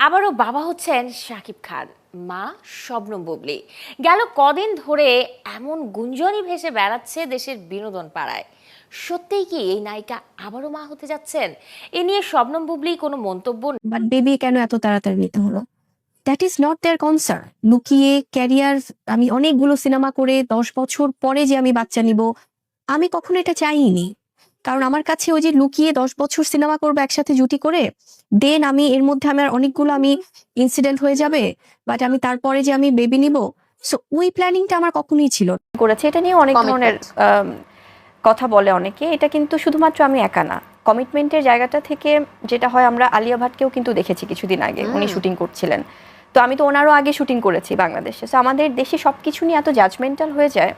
আবারও বাবা হচ্ছেন শাকিব খান, মা শবনম বুবলি। গেল কদিন ধরে এমন গুঞ্জনই ভেসে বেড়াচ্ছে দেশের বিনোদন পাড়ায়। সত্যিই কি এই নায়িকা আবারও মা হতে যাচ্ছেন? এ নিয়ে শবনম বুবলি কোনো মন্তব্য বাট বেবি কেন এত তাড়াতাড়ি নিতে হলো? That is not their concern. লুকিয়ে ক্যারিয়ার, আমি অনেকগুলো সিনেমা করে 10 বছর পরে যে আমি বাচ্চা নিব, আমি কখনো এটা চাইনি। কারণ আমার কাছে ওই যে লুকিয়ে 10 বছর সিনেমা করবো একসাথে জুটি করে, দেন আমি এর মধ্যে আমার অনেকগুলো ইনসিডেন্ট হয়ে যাবে, বাট আমি তারপরে যে আমি বেবি নিব, সো ওই প্ল্যানিংটা আমার কখনোই ছিল না। করেছে এটা নিয়ে অনেক ধরনের কথা বলে অনেকে। এটা কিন্তু শুধুমাত্র আমি একা না, কমিটমেন্টের জায়গাটা থেকে যেটা হয়, আমরা আলিয়া ভাটকেও কিন্তু দেখেছি কিছুদিন আগে, উনি শুটিং করছিলেন। তো আমি তো ওনারও আগে শুটিং করেছি বাংলাদেশে। সো আমাদের দেশে সব কিছু নিয়ে এত জাজমেন্টাল হয়ে যায়,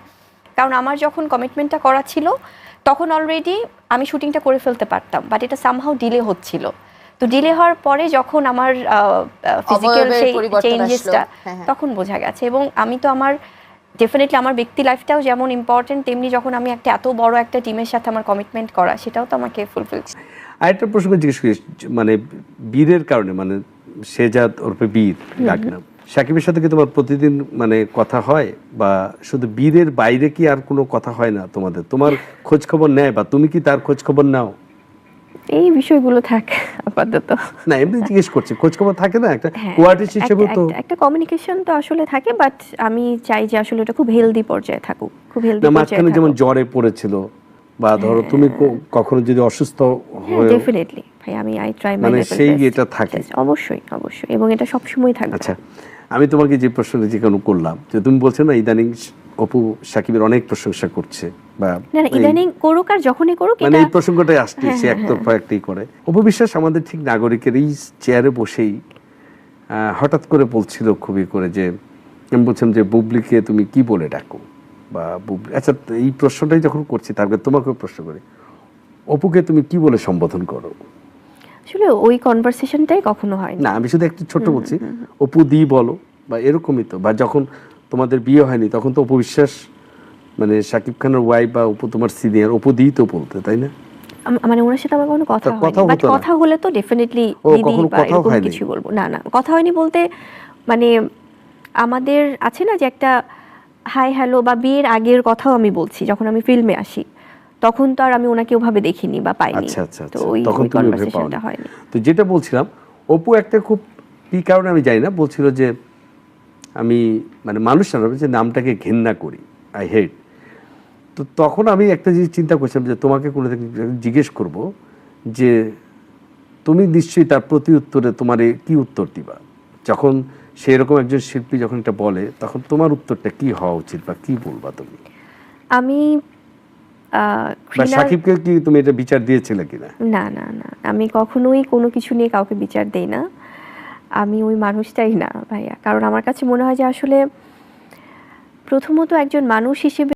কারণ আমার যখন কমিটমেন্টটা করা ছিল তখন অলরেডি আমি শুটিংটা করে ফেলতে পারতাম, বাট এটা সামহাউ ডিলে হচ্ছিল। তো ডিলে হওয়ার পরে যখন আমার ফিজিক্যাল সেই চেঞ্জেসটা, তখন বোঝা গেছে। এবং আমি তো আমার ডেফিনেটলি আমার ব্যক্তি লাইফটাও যেমন ইম্পর্টেন্ট, তেমনি যখন আমি এত বড় একটা টিমের সাথে আমার কমিটমেন্ট করা, সেটাও তো আমাকে ফুলফিল। আরেকটা প্রশ্ন জিজ্ঞেস করি, মানে বীরের কারণে, মানে শেজাদ ওরফে বীর ডাক নাম, সাকিবের সাথে কি তোমার প্রতিদিন মানে কথা হয়, বা শুধু বীরের বাইরে কি আর কোনো কথা হয় না তোমাদের? তোমার খোঁজ খবর নেয়, বা তুমি কি তার খোঁজ খবর নাও? এই বিষয়গুলো থাকে আপাতত। না, এমনি জিজ্ঞেস করছি, খোঁজ খবর থাকে না একটা কোয়ার্টিস্ট হিসেবে? তো একটা কমিউনিকেশন তো আসলে থাকে, বাট আমি চাই যে আসলে এটা খুব হেলদি পর্যায়ে থাকুক, খুব হেলদি পর্যায়ে। মাঝখানে যেমন জ্বরে পড়েছিল, বা ধরো তুমি কখনো যদি অসুস্থ হয়ে, ডেফিনেটলি ভাই, আই ট্রাই মাই মানে লেভেল সেই বেস্ট। এটা থাকে। অবশ্যই অবশ্যই, এবং এটা সব সময় থাকবে। আচ্ছা, আমি তোমাকে যে প্রশ্নটা জিজ্ঞাসা করলাম, যে তুমি বলছো না ইদানিং অপু সাকিবের অনেক প্রশংসা করছে, বা না ইদানিং করুক আর যখনই করুক, মানে এই প্রসঙ্গটাই আসছে, সে একতরফা একটাই করে। অপু বিশ্বাস আমাদের ঠিক নাগরিকের এই চেয়ারে বসেই হঠাৎ করে বলছিল খুবই করে যে, আমি বলছিলাম যে বুবলিকে তুমি কি বলে ডাকো, বা বুবলি, আচ্ছা এই প্রশ্নটাই যখন করছি তারপরে তোমাকেও প্রশ্ন করি, অপুকে তুমি কি বলে সম্বোধন করো? আসলে ওই কনভারসেশনটাই কখনো হয় না, আমি শুধু একটু ছোট বলছি, অপু দি বলো, বা এরকমই তো। বা যখন তোমাদের বিয়ে হয়নি তখন তো অপু বিশ্বাস মানে শাকিব খানের ওয়াইফ, বা অপু তোমার সিনিয়র, অপু দি তো বলতে, তাই না? মানে ওনার সাথে আমার কোনো কথা হয়নি, বাট কথা হলে তো ডেফিনেটলি দিদি বা এরকম কিছু বলবো। না কথা হয়নি বলতে, মানে আমাদের আছে না যে একটা হাই হ্যালো, বা বিয়ের আগের কথাও আমি বলছি, যখন আমি ফিল্মে আসি তখন তো আর আমি ওনাকে ওভাবে দেখিনি বা পাইনি। তো ওই কনভারসেশনটা হয়নি। তো যেটা বলছিলাম, অপু একটা খুব কি কারণে আমি জানি না, বলছিল যে আমি মানে মানুষ না, যে নামটাকে ঘেন্না করি, আই হেট। তো তখন আমি একটা জিনিস চিন্তা করছিলাম যে তোমাকে কোনো জিজ্ঞেস করব যে তুমি নিশ্চয়ই তার প্রতি উত্তরে তোমার কি উত্তর দিবা, যখন সেরকম একজন শিল্পী যখন এটা বলে, তখন তোমার উত্তরটা কি হওয়া উচিত, বা কি বলবা তুমি? আমি সাকিবকে কি তুমি এটা বিচার দিয়েছিলে কিনা? না, আমি কখনোই কোনো কিছু নিয়ে কাউকে বিচার দেই না। আমি ওই মানুষটাই না ভাইয়া, কারণ আমার কাছে মনে হয় যে আসলে প্রথমত একজন মানুষ হিসেবে